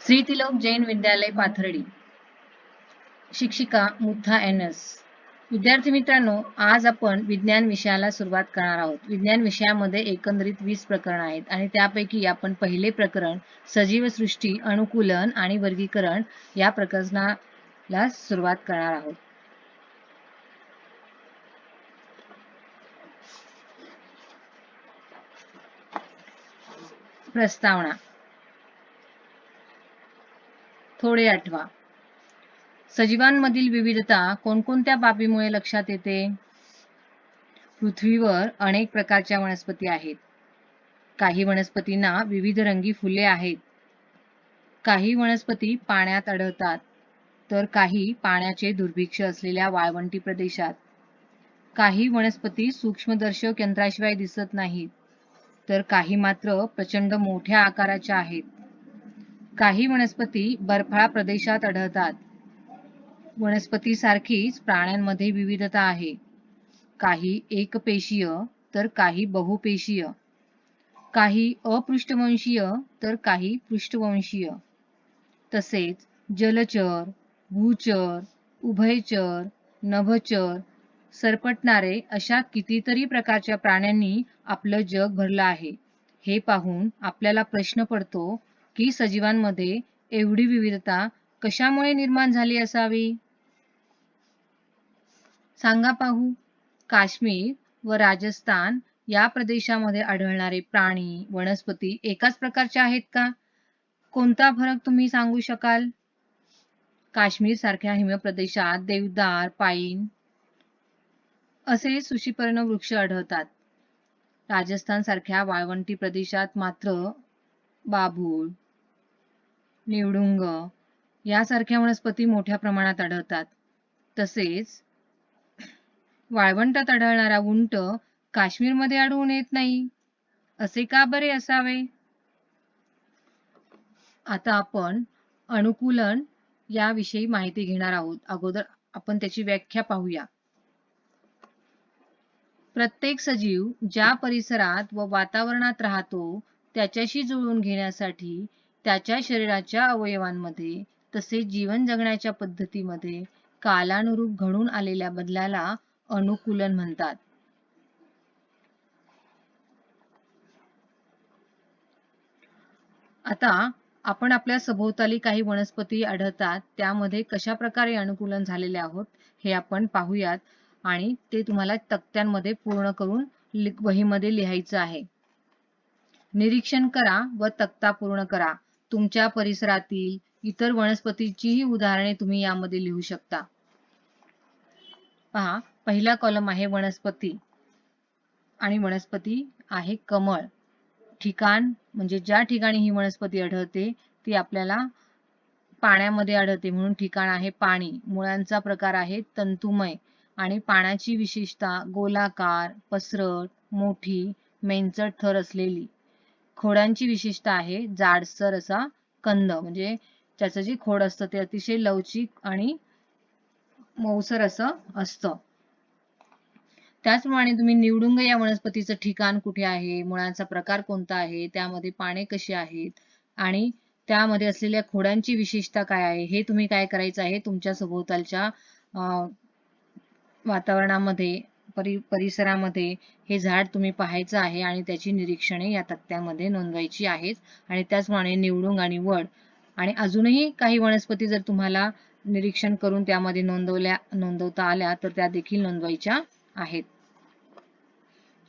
श्री तिलक जैन विद्यालय पाथर्डी. शिक्षिका मुथा एनएस. विद्यार्थी मित्रांनो, आज आपण विज्ञान विषयाला सुरुवात करणार आहोत. विज्ञान विषयामध्ये एकंदरीत 20 प्रकरण आहेत आणि त्यापैकी आपण पहिले प्रकरण सजीव सृष्टी, अनुकूलन आणि वर्गीकरण या प्रकरणाला सुरुवात करणार आहोत. प्रस्तावना. थोडे आठवा. सजीवांमधील विविधता कोणकोणत्या बाबीमुळे लक्षात येते? पृथ्वीवर अनेक प्रकारच्या वनस्पती आहेत. काही वनस्पतींना विविध रंगी फुले आहेत. काही वनस्पती पाण्यात आढळतात, तर काही पाण्याचे दुर्भिक्ष असलेल्या वाळवंटी प्रदेशात. काही वनस्पती सूक्ष्मदर्शक यंत्राशिवाय दिसत नाहीत, तर काही मात्र प्रचंड मोठ्या आकाराच्या आहेत. काही वनस्पती बर्फाळ प्रदेशात आढळतात. वनस्पतीसारखीच प्राण्यांमध्ये विविधता आहे. काही एकपेशीय तर काही बहुपेशीय. काही अपृष्ठवंशीय तर काही पृष्ठवंशीय. तसेच जलचर, भूचर, उभयचर, नभचर, सरपटणारे अशा कितीतरी प्रकारच्या प्राण्यांनी आपलं जग भरलं आहे. हे पाहून आपल्याला प्रश्न पडतो की सजीवांमध्ये एवढी विविधता कशामुळे निर्माण झाली असावी? सांगा पाहू. काश्मीर व राजस्थान या प्रदेशामध्ये आढळणारे प्राणी, वनस्पती एकाच प्रकारचे आहेत का? कोणता फरक तुम्ही सांगू शकाल? काश्मीर सारख्या हिमप्रदेशात देवदार, पाईन असे सुशीपर्ण वृक्ष आढळतात. राजस्थान सारख्या वाळवंटी प्रदेशात मात्र बाभूळ, निवडुंग यासारख्या वनस्पती मोठ्या प्रमाणात आढळतात. तसेच वाळवंटात आढळणारा उंट काश्मीरमध्ये आढळून येत नाही. असे का बरे असावे? आता आपण अनुकूलन याविषयी माहिती घेणार आहोत. अगोदर आपण त्याची व्याख्या पाहूया. प्रत्येक सजीव ज्या परिसरात व वातावरणात राहतो त्याच्याशी जुळवून घेण्यासाठी त्याच्या शरीराच्या अवयवांमध्ये तसेच जीवन जगण्याच्या पद्धतीमध्ये कालानुरूप घडून आलेल्या बदलाला अनुकूलन म्हणतात. आता आपण आपल्या सभोवताली काही वनस्पती आढळतात, त्यामध्ये कशा प्रकारे अनुकूलन झालेले आहोत हे आपण पाहूयात आणि ते तुम्हाला तक्त्यांमध्ये पूर्ण करून वहीमध्ये लिहायचं आहे. निरीक्षण करा व तक्ता पूर्ण करा. तुमच्या परिसरातील इतर वनस्पतीचीही उदाहरणे तुम्ही यामध्ये लिहू शकता. पहा, पहिला कॉलम आहे वनस्पती आणि वनस्पती आहे कमळ. ठिकाण म्हणजे ज्या ठिकाणी ही वनस्पती आढळते ती आपल्याला पाण्यामध्ये आढळते म्हणून ठिकाण आहे पाणी. मुळांचा प्रकार आहे तंतुमय आणि पानाची विशेषता गोलाकार, पसरट, मोठी, मेंचट थर असलेली. खोडांची विशेषता आहे जाडसर असा कंद, म्हणजे त्याचं जे खोड असतं ते अतिशय लवचिक आणि मऊसर असं असतं. त्याचप्रमाणे तुम्ही निवडुंग या वनस्पतीचं ठिकाण कुठे आहे, मुळांचा प्रकार कोणता आहे, त्यामध्ये पाने कशी आहेत आणि त्यामध्ये असलेल्या खोडांची विशेषता काय आहे हे तुम्ही काय करायचं आहे तुमच्या सभोवतालच्या वातावरणामध्ये परिसरामध्ये हे झाड तुम्ही पाहायचं आहे आणि त्याची निरीक्षणे या तक्त्यामध्ये नोंदवायची आहेत. आणि त्याचप्रमाणे निवडुंग आणि वड आणि अजूनही काही वनस्पती जर तुम्हाला निरीक्षण करून त्यामध्ये नोंदवता आल्या तर त्या देखील नोंदवायच्या आहेत.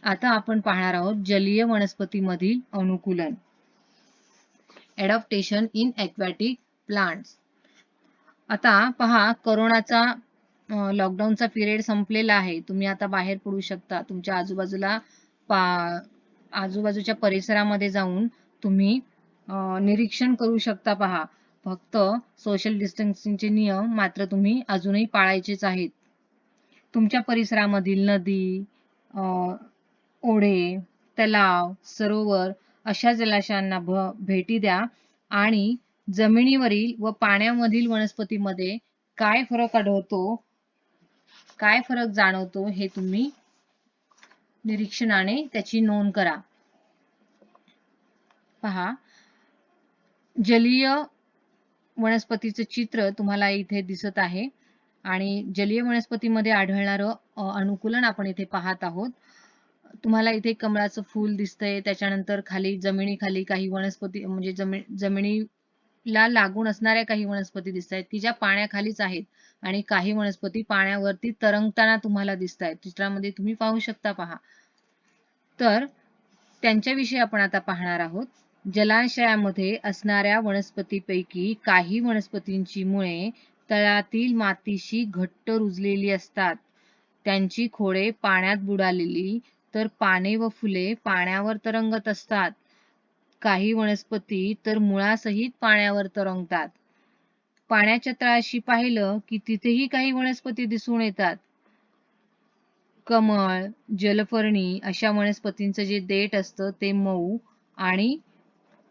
आता आपण पाहणार आहोत जलीय वनस्पतीमधील अनुकूलन. Adaptation in aquatic plants. आता पहा, कोरोनाचा लॉकडाऊनचा पिरियड संपलेला आहे. तुम्ही आता बाहेर पडू शकता. तुमच्या आजूबाजूच्या परिसरामध्ये जाऊन तुम्ही निरीक्षण करू शकता. पहा, फक्त सोशल डिस्टन्सिंगचे नियम मात्र तुम्ही अजूनही पाळायचेच आहेत. तुमच्या परिसरामधील नदी, ओढे, तलाव, सरोवर अशा जलाशयांना भेटी द्या आणि जमिनीवरील व पाण्यामधील वनस्पतीमध्ये काय फरक आढळतो, काय फरक जाणवतो हे तुम्ही निरीक्षणाने त्याची नोंद करा. पहा, जलीय वनस्पतीचं चित्र तुम्हाला इथे दिसत आहे आणि जलीय वनस्पतीमध्ये आढळणारं अनुकूलन आपण इथे पाहत आहोत. तुम्हाला इथे कमळाचं फूल दिसतंय, त्याच्यानंतर खाली जमिनीखाली काही वनस्पती म्हणजे जमिनीला लागून असणाऱ्या काही वनस्पती दिसत आहेत की ज्या पाण्याखालीच आहेत आणि काही वनस्पती पाण्यावरती तरंगताना तुम्हाला दिसत आहेत. चित्रामध्ये तुम्ही पाहू शकता पहा. तर त्यांच्याविषयी आपण आता पाहणार आहोत. जलाशयामध्ये असणाऱ्या वनस्पतीपैकी काही वनस्पतींची मुळे तळातील मातीशी घट्ट रुजलेली असतात. त्यांची खोडे पाण्यात बुडालेली, तर पाने व फुले पाण्यावर तरंगत असतात. काही वनस्पती तर मुळासहित पाण्यावर तरंगतात. पाण्याच्या तळाशी पाहिलं की तिथेही काही वनस्पती दिसून येतात. कमळ, जलपर्णी अशा वनस्पतींचं जे देठ असतं ते मऊ आणि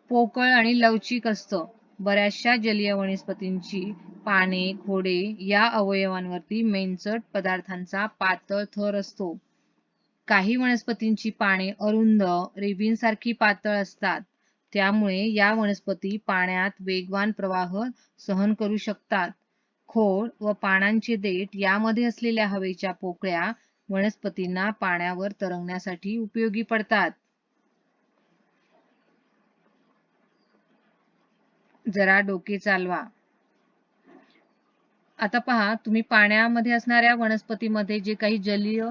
पोकळ आणि लवचिक असतं. बऱ्याचशा जलीय वनस्पतींची पाने, खोडे या अवयवांवरती मेनचट पदार्थांचा पातळ थर असतो. काही वनस्पतींची पाने अरुंद, रेबीनसारखी पातळ असतात. त्यामुळे या वनस्पती पाण्यात वेगवान प्रवाह सहन करू शकतात. खोड व पानांचे देठ यामध्ये असलेल्या हवेच्या पोकळ्या वनस्पतींना पाण्यावर तरंगण्यासाठी उपयोगी पडतात. जरा डोके चालवा. आता पहा, तुम्ही पाण्यामध्ये असणाऱ्या वनस्पतीमध्ये जे काही जलीय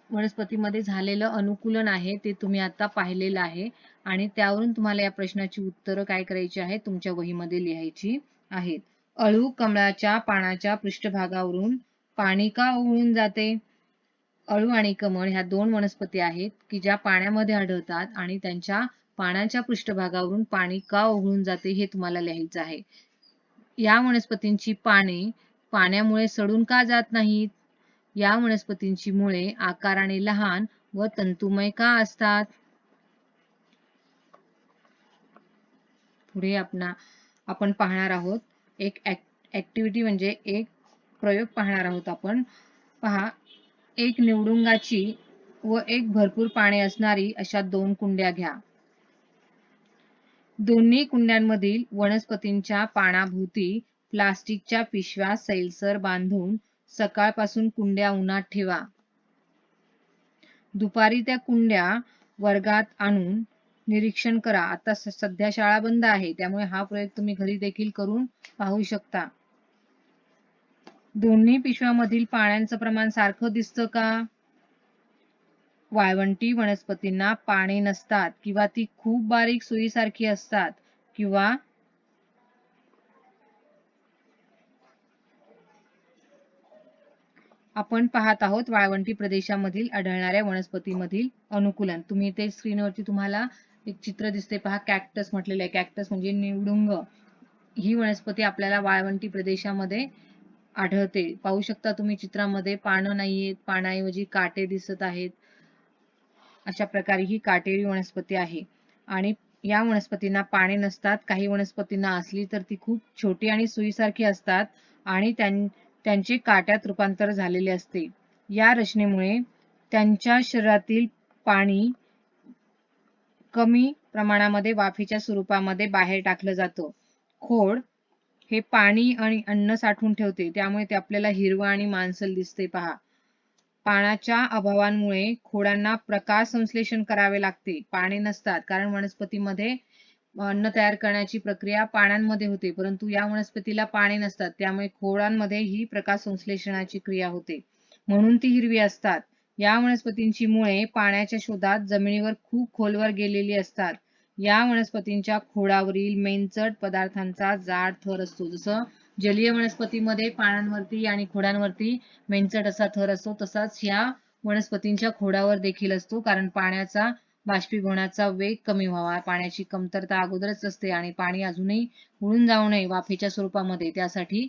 वनस्पतीमध्ये झालेलं अनुकूलन आहे ते तुम्ही आता पाहिलेलं आहे आणि त्यावरून तुम्हाला या प्रश्नाची उत्तरं काय करायची आहेत तुमच्या वहीमध्ये लिहायची आहेत. अळू कमळाच्या पानाच्या पृष्ठभागावरून पाणी का ओघळून जाते? अळू आणि कमळ ह्या दोन वनस्पती आहेत की ज्या पाण्यामध्ये आढळतात आणि त्यांच्या पानाच्या पृष्ठभागावरून पाणी का ओघळून जाते हे तुम्हाला लिहायचं आहे. या वनस्पतींची पाने पाण्यामुळे सडून का जात नाहीत? या वनस्पतींची मुळे आकाराने लहान व तंतुमय का असतात? पुढे आपण पाहणार आहोत एक ऍक्टिव्हिटी म्हणजे एक प्रयोग पाहणार आहोत आपण. पहा, एक निवडुंगाची व एक भरपूर पाने असणारी अशा 2 कुंड्या घ्या. दोन्ही कुंड्यांमधील वनस्पतींच्या पानाभोवती प्लास्टिकच्या पिशव्या सैलसर बांधून सकाळपासून कुंड्या उन्हात ठेवा. दुपारी त्या कुंड्या वर्गात आणून निरीक्षण करा. आता सध्या शाळा बंद आहे त्यामुळे हा प्रयोग तुम्ही घरी देखील करून पाहू शकता. दोन्ही पिशव्यामधील पाण्याचं प्रमाण सारखं दिसतं का? वाळवंटी वनस्पतींना पाने नसतात किंवा ती खूप बारीक सुईसारखी असतात किंवा आपण पाहत आहोत वाळवंटी प्रदेशामधील आढळणाऱ्या वनस्पतीमधील अनुकूलन. तुम्ही ते स्क्रीनवरती तुम्हाला एक चित्र दिसते पहा, कॅक्टस म्हटलेलं आहे. कॅक्टस म्हणजे निवडुंग. ही वनस्पती आपल्याला वाळवंटी प्रदेशामध्ये आढळते. पाहू शकता तुम्ही चित्रामध्ये पानं नाहीयेत, पानाऐवजी काटे दिसत आहेत. अशा प्रकारे ही काटेरी वनस्पती आहे आणि या वनस्पतींना पाने नसतात. काही वनस्पतींना असली तर ती खूप छोटी आणि सुईसारखी असतात आणि त्यांचे काट्यात रूपांतर झालेले असते. या रचनेमुळे त्यांच्या शरीरातील पाणी कमी प्रमाणामध्ये वाफेच्या स्वरूपामध्ये बाहेर टाकलं जातं. खोड हे पाणी आणि अन्न साठवून ठेवते त्यामुळे ते आपल्याला हिरवं आणि मांसल दिसते पहा. पाण्याच्या अभावामुळे खोडांना प्रकाश संश्लेषण करावे लागते. पाने नसतात कारण वनस्पतीमध्ये अन्न तयार करण्याची प्रक्रिया पाण्यामध्ये होते परंतु या वनस्पतीला पाने नसतात त्यामुळे खोडांमध्ये ही प्रकाश संश्लेषणाची क्रिया होते म्हणून ती हिरवी असतात. या वनस्पतींची मुळे पाण्याच्या शोधात जमिनीवर खूप खोलवर गेलेली असतात. या वनस्पतींच्या खोडावरील मेनचट पदार्थांचा जाड थर असतो. जसं जलीय वनस्पतीमध्ये पानांवरती आणि खोडांवरती मेनचट असा थर असतो तसाच ह्या वनस्पतींच्या खोडावर देखील असतो कारण पाण्याचा बाष्पीभवनाचा वेग कमी व्हावा, पाण्याची कमतरता अगोदरच असते आणि पाणी अजूनही उडून जाऊ नये वाफेच्या स्वरूपामध्ये, त्यासाठी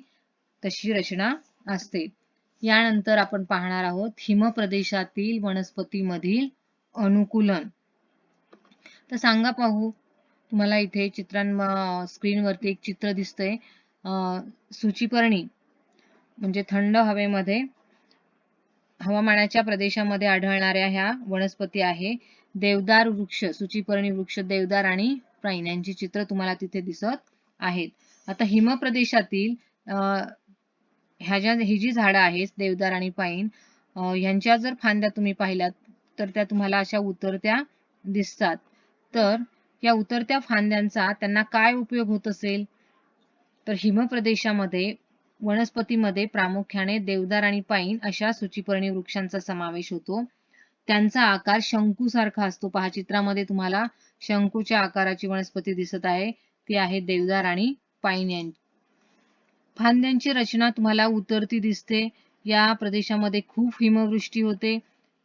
तशी रचना असते. यानंतर आपण पाहणार आहोत हिमप्रदेशातील वनस्पतीमधील अनुकूलन. तर सांगा पाहू, तुम्हाला इथे स्क्रीनवरती एक चित्र दिसतंय. सूचीपर्णी म्हणजे थंड हवेमध्ये हवामानाच्या प्रदेशामध्ये आढळणाऱ्या ह्या वनस्पती आहे. देवदार वृक्ष, सूचीपर्णी वृक्ष, देवदार आणि पाईन यांची चित्र तुम्हाला तिथे दिसत आहेत. आता हिमप्रदेशातील ही जी झाडं आहेत देवदार आणि पाईन, ह्यांच्या जर फांद्या तुम्ही पाहिल्यात तर त्या तुम्हाला अशा उतरत्या दिसतात. तर या उतरत्या फांद्यांचा त्यांना काय उपयोग होत असेल? तर हिमप्रदेशामध्ये वनस्पतीमध्ये प्रामुख्याने देवदार आणि पाईन अशा सूचिपर्णी वृक्षांचा समावेश होतो. त्यांचा आकार शंकूसारखा असतो. पहा चित्रामध्ये तुम्हाला शंकूच्या आकाराची वनस्पती दिसत आहे. ती आहे देवदार आणि पाईन यांची. फांद्यांची रचना तुम्हाला उतरती दिसते. या प्रदेशामध्ये खूप हिमवृष्टी होते.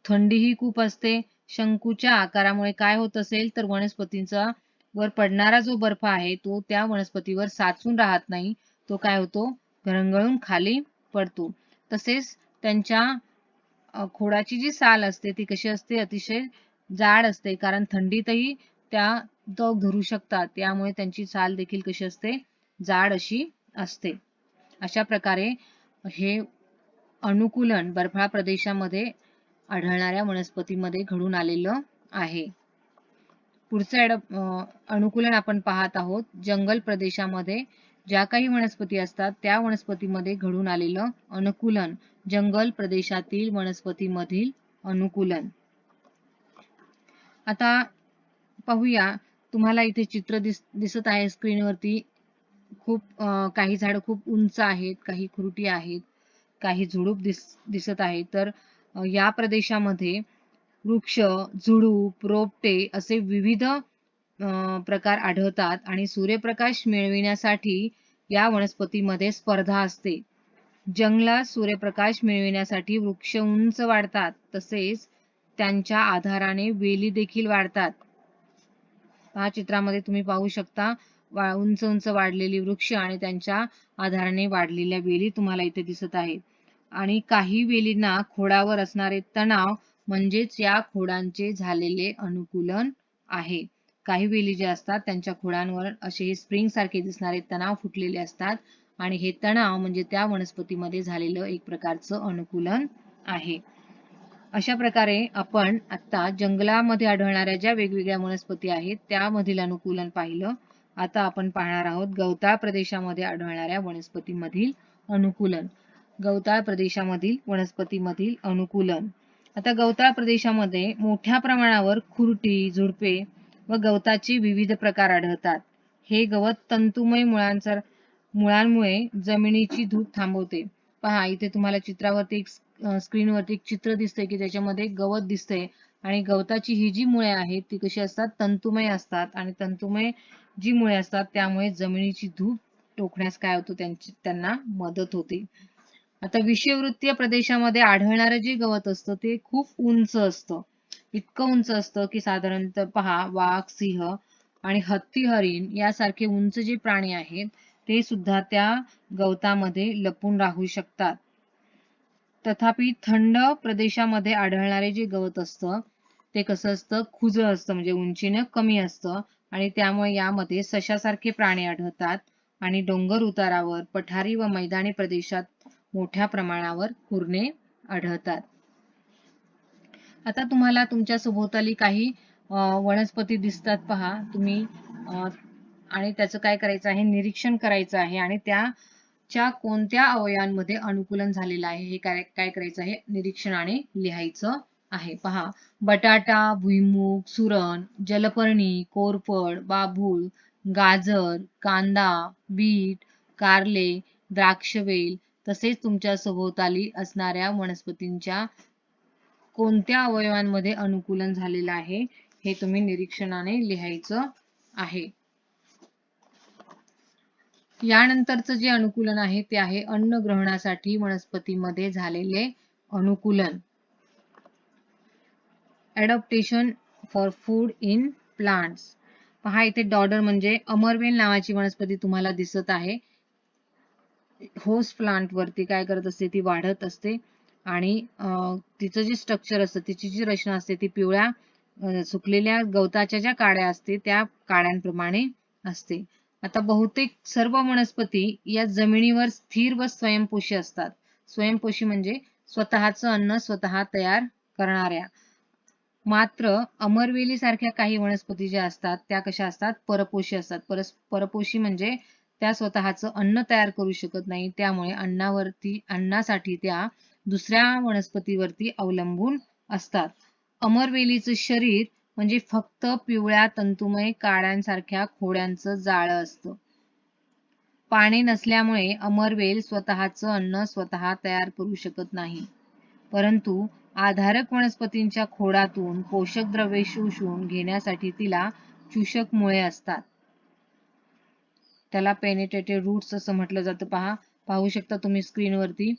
थंडीही खूप असते. शंकूच्या आकारामुळे काय होत असेल तर वनस्पतींचा वर पडणारा जो बर्फ आहे तो त्या वनस्पतीवर साचून राहत नाही. तो काय होतो? घरंगळून खाली पडतो. तसेच त्यांच्या खोडाची जी साल असते ती कशी असते? अतिशय जाड असते, कारण थंडीतही त्या तग धरू शकतात. त्यामुळे त्यांची साल देखील कशी असते? जाड अशी असते. अशा प्रकारे हे अनुकूलन बर्फाळ प्रदेशामध्ये आढळणाऱ्या वनस्पतीमध्ये घडून आलेलं आहे. पुढचं अनुकूलन आपण पाहत आहोत. जंगल प्रदेशामध्ये ज्या काही वनस्पती असतात त्या वनस्पतीमध्ये घडून आलेलं अनुकूलन. जंगल प्रदेशातील वनस्पतीमधील अनुकूलन. आता पाहूया, तुम्हाला इथे चित्र दिसत आहे स्क्रीनवरती. खूप काही झाडं खूप उंच आहेत, काही खुरटी आहेत, काही झुडूप दिसत आहेत. तर या प्रदेशामध्ये वृक्ष, झुडूप, रोपटे असे विविध प्रकार आढळतात आणि सूर्यप्रकाश मिळविण्यासाठी या वनस्पतीमध्ये स्पर्धा असते. जंगलात सूर्यप्रकाश मिळविण्यासाठी वृक्ष उंच वाढतात, तसेच त्यांच्या आधाराने वेली देखील वाढतात. पहा चित्रामध्ये तुम्ही पाहू शकता उंच उंच वाढलेली वृक्ष आणि त्यांच्या आधाराने वाढलेल्या वेली तुम्हाला इथे दिसत आहेत. आणि काही वेलींना खोडावर असणारे तणाव म्हणजेच या खोडांचे झालेले अनुकूलन आहे. काही वेली ज्या असतात त्यांच्या खोडांवर असे स्प्रिंग सारखे दिसणारे तणाव फुटलेले असतात आणि हे तणाव म्हणजे त्या वनस्पतीमध्ये झालेलं एक प्रकारचं अनुकूलन आहे. अशा प्रकारे आपण आता जंगलामध्ये आढळणाऱ्या ज्या वेगवेगळ्या वनस्पती आहेत त्यामधील अनुकूलन पाहिलं. आता आपण पाहणार आहोत गवताळ प्रदेशामध्ये आढळणाऱ्या वनस्पतीमधील अनुकूलन. गवताळ प्रदेशामधील वनस्पतीमधील अनुकूलन. आता गवताळ प्रदेशामध्ये मोठ्या प्रमाणावर खुरटी, झुडपे व गवताचे विविध प्रकार आढळतात. हे गवत तंतुमय मुळांमुळे जमिनीची धूप थांबवते. पहा इथे तुम्हाला चित्रावरती स्क्रीनवरती एक चित्र दिसतंय की त्याच्यामध्ये गवत दिसतंय आणि गवताची ही जी मुळे आहेत ती कशी असतात? तंतुमय असतात आणि तंतुमय जी मुळे असतात त्यामुळे जमिनीची धूप रोखण्यास काय होतं? त्यांना मदत होते. आता विषुववृत्तीय प्रदेशामध्ये आढळणारं जे गवत असतं ते खूप उंच असतं. इतकं उंच असतं की साधारणतः पहा वाघ, सिंह आणि हत्ती, हरिण यासारखे उंच जे प्राणी आहेत ते सुद्धा त्या गवतामध्ये लपून राहू शकतात. तथापि थंड प्रदेशामध्ये आढळणारे जे गवत असतं ते कसं असतं? खुजं असतं, म्हणजे उंचीनं कमी असतं आणि त्यामुळे यामध्ये सशासारखे प्राणी आढळतात आणि डोंगर उतारावर, पठारी व मैदानी प्रदेशात मोठ्या प्रमाणावर कुरणे आढळतात. आता तुम्हाला तुमच्या सभोवताली काही वनस्पती दिसतात पहा तुम्ही, आणि त्याचं काय करायचं आहे? निरीक्षण करायचं आहे आणि त्याच्या कोणत्या अवयवांमध्ये अनुकूलन झालेलं आहे हे काय करायचं आहे? निरीक्षणाने लिहायचं आहे. पहा बटाटा, भुईमूग, सुरण, जलपर्णी, कोरफड, बाभूळ, गाजर, कांदा, बीट, कारले, द्राक्षवेल तसेच तुमच्या सभोवताली असणाऱ्या वनस्पतींच्या कोणत्या अवयवांमध्ये अनुकूलन झालेलं आहे हे तुम्ही निरीक्षणाने लिहायचं आहे. यानंतरचं जे अनुकूलन आहे ते आहे अन्न ग्रहणासाठी वनस्पतीमध्ये झालेले अनुकूलन. ॲडॉप्टेशन फॉर फूड इन प्लांट्स. पहा इथे डॉडर म्हणजे अमरवेल नावाची वनस्पती तुम्हाला दिसत आहे. होस्ट प्लांट वरती काय करत असते? ती वाढत असते आणि तिचं जे स्ट्रक्चर असतं, तिची जी रचना असते ती पिवळ्या सुकलेल्या गवताच्या ज्या काड्या असते त्या काड्यांप्रमाणे असते. आता बहुतेक सर्व वनस्पती या जमिनीवर स्थिर व स्वयंपोषी असतात. स्वयंपोषी म्हणजे स्वतःचं अन्न स्वतः तयार करणाऱ्या. मात्र अमरवेली सारख्या काही वनस्पती ज्या असतात त्या कशा असतात? परपोषी असतात. परपोषी म्हणजे त्या स्वतःचं अन्न तयार करू शकत नाही, त्यामुळे अन्नासाठी त्या दुसऱ्या वनस्पतीवरती अवलंबून असतात. अमरवेलीचं शरीर म्हणजे फक्त पिवळ्या तंतुमय काड्यांसारख्या खोड्यांचं जाळं असतं. पाणी नसल्यामुळे अमरवेल स्वतःचं अन्न स्वतः तयार करू शकत नाही, परंतु आधारक वनस्पतींच्या खोडातून पोषक द्रव्ये शोषून घेण्यासाठी तिला चूषक मुळे असतात. त्याला पेनिट्रेटिव्ह रूट्स असं म्हटलं जातं. पाहू शकता तुम्ही स्क्रीनवरती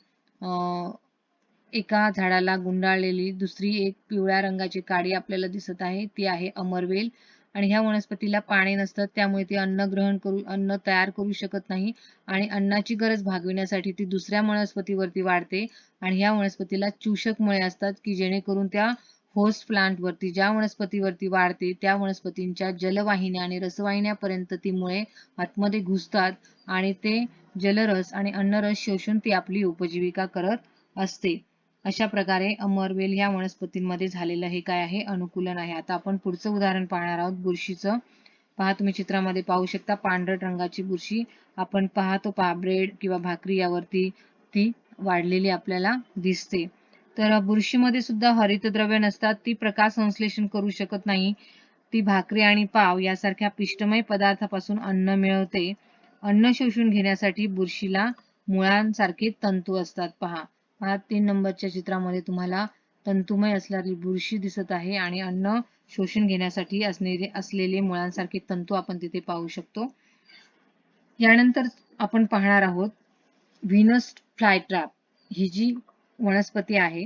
एका झाडाला गुंडाळलेली दुसरी एक पिवळ्या रंगाची काडी आपल्याला दिसत आहे, ती आहे अमरवेल. आणि ह्या वनस्पतीला पाणी नसतं, त्यामुळे ती अन्न तयार करू शकत नाही आणि अन्नाची गरज भागविण्यासाठी ती दुसऱ्या वनस्पतीवरती वाढते. आणि ह्या वनस्पतीला चूषक मुळे असतात की जेणेकरून त्या होस्ट प्लांटवरती ज्या वनस्पतीवरती वाढते त्या वनस्पतींच्या जलवाहिन्या आणि रसवाहिन्यापर्यंत ती मुळे आतमध्ये घुसतात आणि ते जलरस आणि अन्नरस शोषून ती आपली उपजीविका करत असते. अशा प्रकारे अमरवेल ह्या वनस्पतींमध्ये झालेलं हे काय आहे, अनुकूलन आहे. आता आपण पुढचं उदाहरण पाहणार आहोत बुरशीचं. तुम्ही चित्रामध्ये पाहू शकता पांढरट रंगाची बुरशी आपण पाहतो ब्रेड किंवा भाकरी यावरती ती वाढलेली आपल्याला दिसते. तर बुरशीमध्ये सुद्धा हरितद्रव्य नसतात, ती प्रकाश संश्लेषण करू शकत नाही. ती भाकरी आणि पाव यासारख्या पिष्टमय पदार्थापासून अन्न मिळवते. अन्न शोषून घेण्यासाठी बुरशीला मुळांसारखे तंतू असतात. पहा 3 नंबरच्या चित्रामध्ये तुम्हाला तंतुमय असणारी बुरशी दिसत आहे आणि अन्न शोषून घेण्यासाठी असलेले मुळांसारखे तंतू आपण तिथे पाहू शकतो. यानंतर आपण पाहणार आहोत व्हीनस फ्लायट्रॅप. ही जी वनस्पती आहे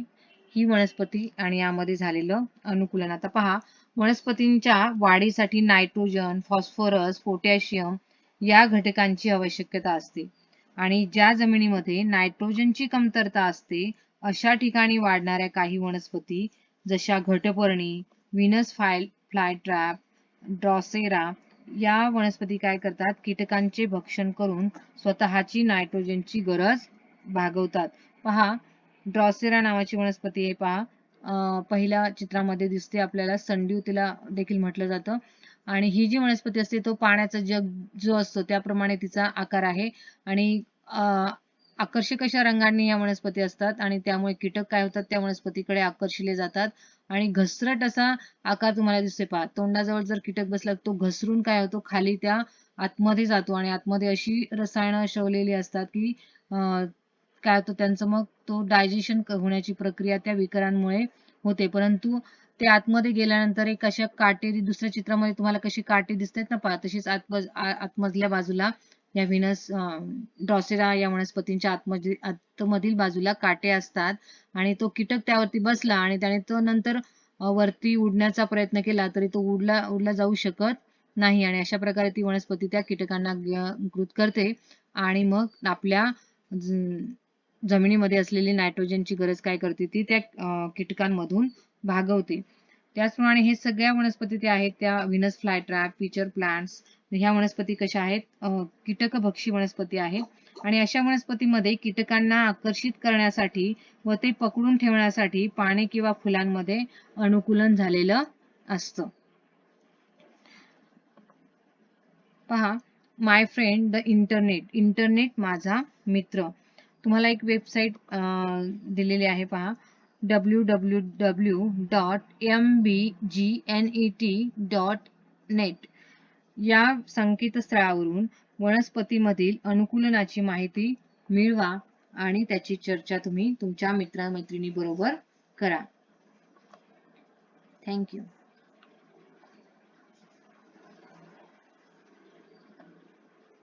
ही वनस्पती आणि यामध्ये झालेलं अनुकूलन. आता पहा, वनस्पतींच्या वाढीसाठी नायट्रोजन, फॉस्फरस, पोटॅशियम या घटकांची आवश्यकता असते आणि ज्या जमिनीमध्ये नायट्रोजनची कमतरता असते अशा ठिकाणी वाढणाऱ्या काही वनस्पती जशा घटपर्णी, व्हीनस फ्लायट्रॅप, ड्रॉसेरा या वनस्पती काय करतात, कीटकांचे भक्षण करून स्वतःची नायट्रोजनची गरज भागवतात. पहा, ड्रॉसेरा नावाची वनस्पती आहे. पहिल्या चित्रामध्ये दिसते आपल्याला, संडीव तिला देखील म्हटलं जातं. आणि ही जी वनस्पती असते तो पाण्याचा जग जो असतो त्याप्रमाणे तिचा आकार आहे आणि आकर्षक अशा रंगांनी या वनस्पती असतात आणि त्यामुळे कीटक काय होतात, त्या वनस्पतीकडे आकर्षिले जातात आणि घसरट असा आकार तुम्हाला दिसते. तोंडाजवळ जर कीटक बसला तो घसरून काय होतो, खाली त्या आतमध्ये जातो आणि आतमध्ये अशी रसायनं शवलेली असतात की काय होतं त्यांचं, मग तो डायजेशन होण्याची प्रक्रिया त्या विकारांमुळे होते. परंतु ते आतमध्ये गेल्यानंतर एक अशा काटेरी, दुसऱ्या चित्रामध्ये तुम्हाला कशी काटे दिसतात ना तशीच आतमधल्या बाजूला या व्हीनस ड्रॉसेरा या वनस्पतींच्या आतमधील बाजूला काटे असतात आणि तो कीटक त्यावरती बसला आणि त्याने तो नंतर वरती उडण्याचा प्रयत्न केला तरी तो उडला जाऊ शकत नाही आणि अशा प्रकारे ती वनस्पती त्या कीटकांना कृत करते आणि मग आपल्या जमिनीमध्ये असलेली नायट्रोजनची गरज काय करते, ती त्या कीटकांमधून भागवते. त्याचप्रमाणे हे सगळ्या वनस्पती त्या आहेत त्या व्हीनस फ्लायट्रॅप, फीचर प्लांट्स ह्या वनस्पती कशा आहेत, कीटकभक्षी वनस्पती आहेत आणि अशा वनस्पतीमध्ये कीटकांना आकर्षित करण्यासाठी व ते पकडून ठेवण्यासाठी पाने किंवा फुलांमध्ये अनुकूलन झालेलं असतं. पहा, माय फ्रेंड द इंटरनेट माझा मित्र. तुम्हाला एक वेबसाईट दिलेली आहे. पहा, www.mbgnet.net या संकेतस्थळावरून वनस्पतीमधील अनुकूलनाची माहिती मिळवा आणि त्याची चर्चा तुम्ही तुमच्या मित्रमैत्रिणीबरोबर करा. थँक्यू.